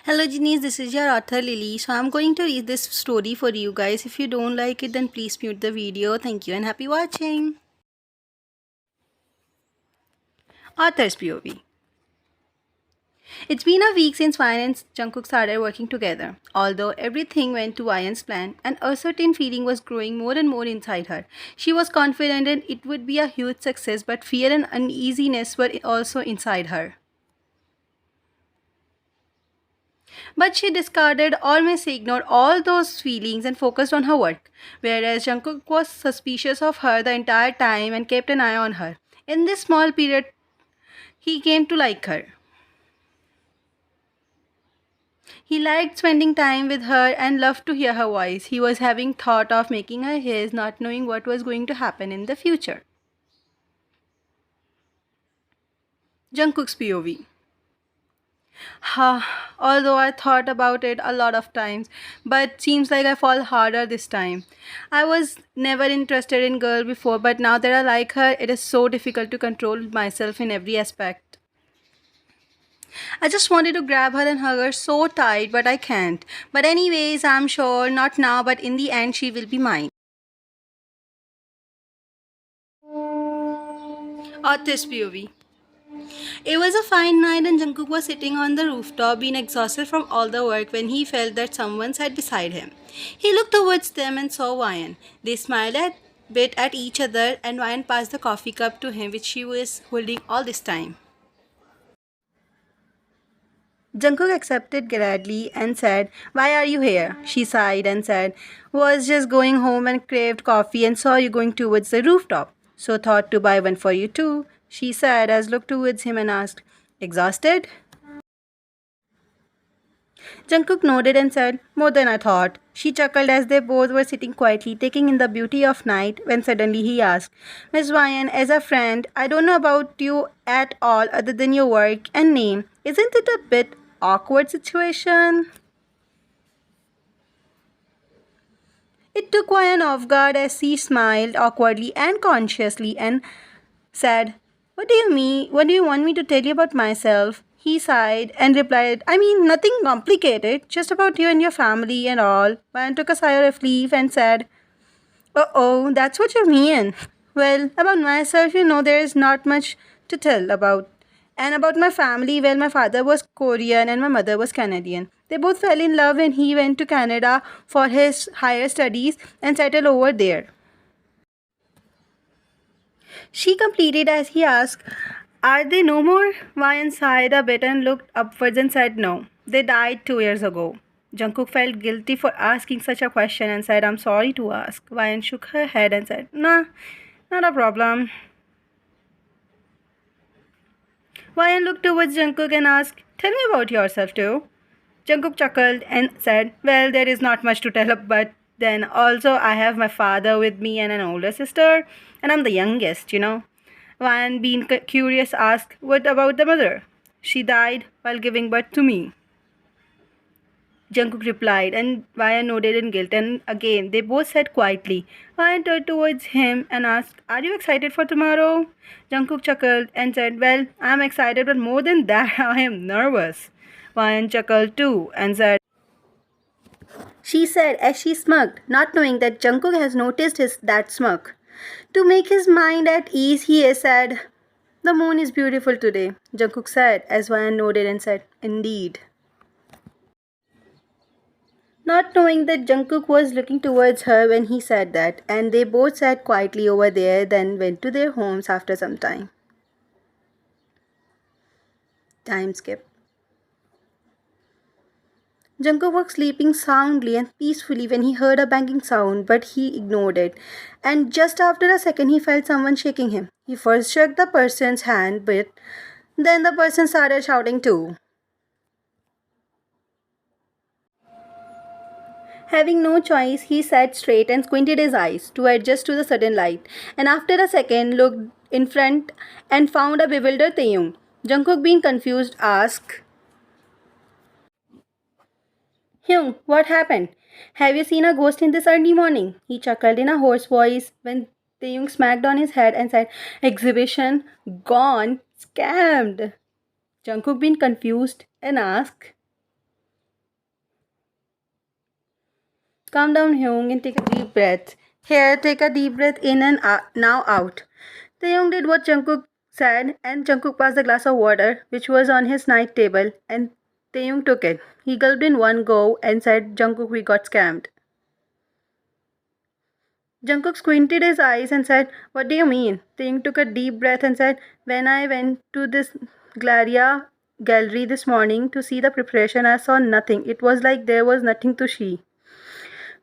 Hello, Janice. This is your author Lily. So, I'm going to read this story for you guys. If you don't like it, then please mute the video. Thank you and happy watching. Author's POV. It's been a week since Ryan and Jungkook started working together. Although everything went to Ryan's plan, an uncertain feeling was growing more and more inside her. She was confident that it would be a huge success, but fear and uneasiness were also inside her. But she discarded, almost ignored all those feelings and focused on her work, whereas Jungkook was suspicious of her the entire time and kept an eye on her. In this small period, he came to like her. He liked spending time with her and loved to hear her voice. He was having thought of making her his, not knowing what was going to happen in the future. Jungkook's POV. Although I thought about it a lot of times, but seems like I fall harder this time. I was never interested in girl before, but now that I like her, it is so difficult to control myself in every aspect. I just wanted to grab her and hug her so tight, but I can't. But anyways, I'm sure not now, but in the end she will be mine. Author's POV. It was a fine night and Jungkook was sitting on the rooftop being exhausted from all the work when he felt that someone sat beside him. He looked towards them and saw Ryan. They smiled a bit at each other and Ryan passed the coffee cup to him which she was holding all this time. Jungkook accepted gladly and said, "Why are you here?" She sighed and said, "Was just going home and craved coffee and saw you going towards the rooftop. So thought to buy one for you too," she said as looked towards him and asked, "Exhausted?" Jungkook nodded and said, "More than I thought." She chuckled as they both were sitting quietly taking in the beauty of night when suddenly he asked, "Miss Ryan, as a friend, I don't know about you at all other than your work and name. Isn't it a bit awkward situation?" It took Ryan off guard as she smiled awkwardly and consciously and said, "What do you mean? What do you want me to tell you about myself?" He sighed and replied, "I mean, nothing complicated, just about you and your family and all." Ryan took a sigh of relief and said, "Oh, that's what you mean. Well, about myself, there is not much to tell about. And about my family, well, my father was Korean and my mother was Canadian. They both fell in love when he went to Canada for his higher studies and settled over there." She completed as he asked, "Are they no more?" Ryan sighed a bit and looked upwards and said, "No, they died 2 years ago." Jungkook felt guilty for asking such a question and said, "I'm sorry to ask." Ryan shook her head and said, "Nah, not a problem." Ryan looked towards Jungkook and asked, "Tell me about yourself too." Jungkook chuckled and said, "Well, there is not much to tell, but then also I have my father with me and an older sister, and I'm the youngest. Ryan, being curious, asked, "What about the mother?" "She died while giving birth to me," Jungkook replied, and Ryan nodded in guilt, and again they both said quietly. Ryan turned towards him and asked, "Are you excited for tomorrow?" Jungkook chuckled and said, "Well, I'm excited, but more than that, I am nervous." Ryan chuckled too and said, she said as she smirked, not knowing that Jungkook has noticed that smirk. To make his mind at ease, he said, "The moon is beautiful today," Jungkook said as Ryan nodded and said, "Indeed." Not knowing that Jungkook was looking towards her when he said that, and they both sat quietly over there, then went to their homes after some time. Time skip. Jungkook was sleeping soundly and peacefully when he heard a banging sound, but he ignored it. And just after a second, he felt someone shaking him. He first shook the person's hand, but then the person started shouting too. Having no choice, he sat straight and squinted his eyes to adjust to the sudden light, and after a second looked in front and found a bewildered Taeyong. Jungkook, being confused, asked, "Hyung, what happened? Have you seen a ghost in this early morning?" He chuckled in a hoarse voice when Taeyong smacked on his head and said, "Exhibition, gone, scammed." Jungkook, being confused, and asked, Calm down, Hyung, and take a deep breath. Here, take a deep breath in and out, now out. Taeyong did what Jungkook said, and Jungkook passed the glass of water, which was on his night table, and Taeyong took it. He gulped in one go and said, Jungkook, we got scammed. Jungkook squinted his eyes and said, What do you mean? Taeyong took a deep breath and said, When I went to this Glaria gallery this morning to see the preparation, I saw nothing. It was like there was nothing to see.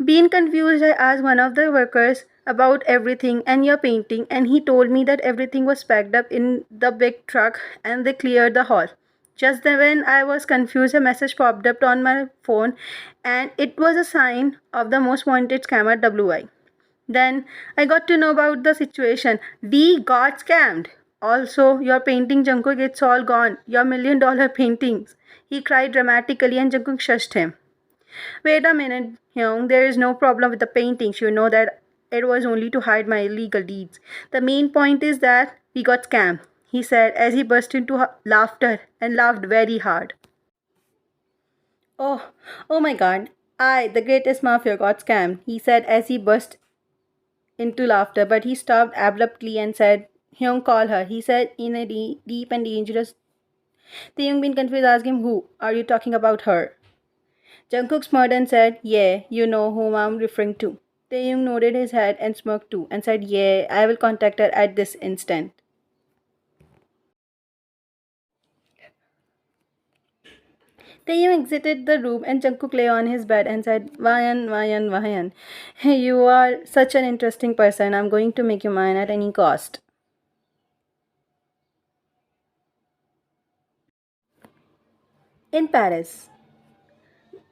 Being confused, I asked one of the workers about everything and your painting, and he told me that everything was packed up in the big truck and they cleared the hall. Just then, when I was confused, a message popped up on my phone, and it was a sign of the most wanted scammer WI. Then I got to know about the situation. We got scammed. Also, your painting, Jungkook, it's all gone. Your $1 million paintings. He cried dramatically and Jungkook shushed him. Wait a minute, Hyung. There is no problem with the paintings. You know that it was only to hide my illegal deeds. The main point is that we got scammed, he said as he burst into laughter and laughed very hard. Oh, oh my god. I, the greatest mafia, got scammed, he said as he burst into laughter, but he stopped abruptly and said, Hyung, call her, he said in a deep and dangerous. The young being confused asked him, Who? Are you talking about her? Jungkook smiled and said, Yeah, you know whom I'm referring to. Taeyong nodded his head and smirked too and said, Yeah, I will contact her at this instant. Taeyong exited the room and Jungkook lay on his bed and said, Vayan, Vayan, Vayan. You are such an interesting person. I'm going to make you mine at any cost. In Paris.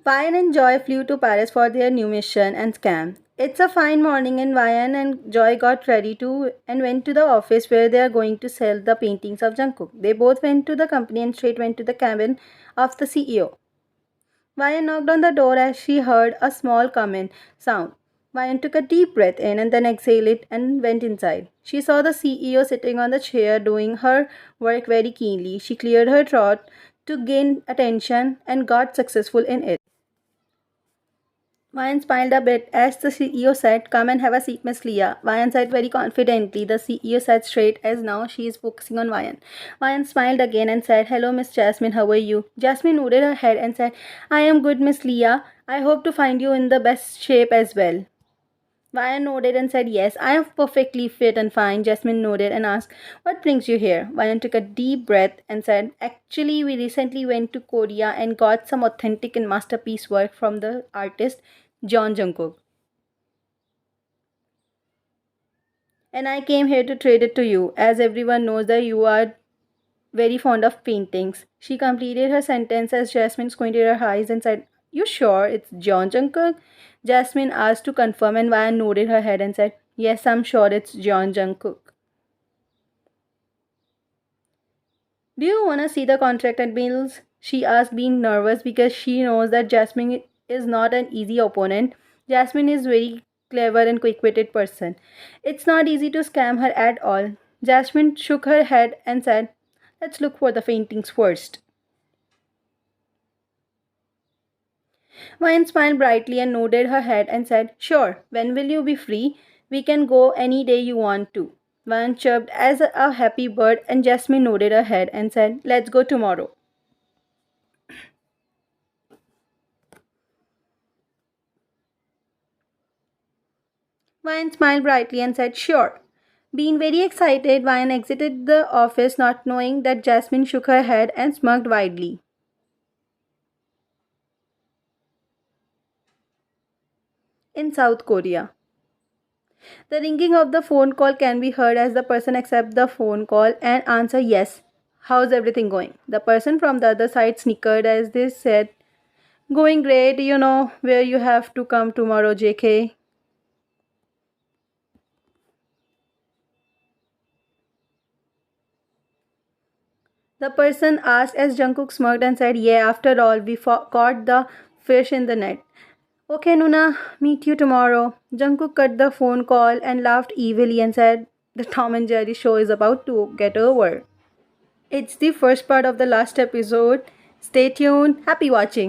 Vian and Joy flew to Paris for their new mission and scam. It's a fine morning and Vian and Joy got ready to and went to the office where they are going to sell the paintings of Jungkook. They both went to the company and straight went to the cabin of the CEO. Vian knocked on the door as she heard a small comment sound. Vian took a deep breath in and then exhaled it and went inside. She saw the CEO sitting on the chair doing her work very keenly. She cleared her throat to gain attention and got successful in it. Vian smiled a bit as the CEO said, Come and have a seat, Miss Leah. Vian said very confidently. The CEO sat straight as now she is focusing on Vian. Vian smiled again and said, Hello, Miss Jasmine, how are you? Jasmine nodded her head and said, I am good, Miss Leah. I hope to find you in the best shape as well. Vian nodded and said, Yes, I am perfectly fit and fine. Jasmine nodded and asked, What brings you here? Vian took a deep breath and said, Actually, we recently went to Korea and got some authentic and masterpiece work from the artist John Jungkook. And I came here to trade it to you, as everyone knows that you are very fond of paintings. She completed her sentence as Jasmine squinted her eyes and said, You sure it's John Jungkook? Jasmine asked to confirm and Vian nodded her head and said, Yes, I'm sure it's John Jungkook. Do you want to see the contract and bills? She asked, being nervous because she knows that Jasmine is not an easy opponent. Jasmine is very clever and quick-witted person. It's not easy to scam her at all. Jasmine shook her head and said, Let's look for the paintings first. Vine smiled brightly and nodded her head and said, Sure, when will you be free? We can go any day you want to. Vine chirped as a happy bird and Jasmine nodded her head and said, Let's go tomorrow. Vine smiled brightly and said, Sure. Being very excited, Vine exited the office not knowing that Jasmine shook her head and smirked widely. In South Korea. The ringing of the phone call can be heard as the person accepts the phone call and answer yes. How's everything going? The person from the other side snickered as they said, Going great, you know where you have to come tomorrow, JK. The person asked as Jungkook smirked and said, Yeah, after all, we caught the fish in the net. Okay, Nuna, meet you tomorrow. Jungkook cut the phone call and laughed evilly and said, The Tom and Jerry show is about to get over. It's the first part of the last episode. Stay tuned. Happy watching.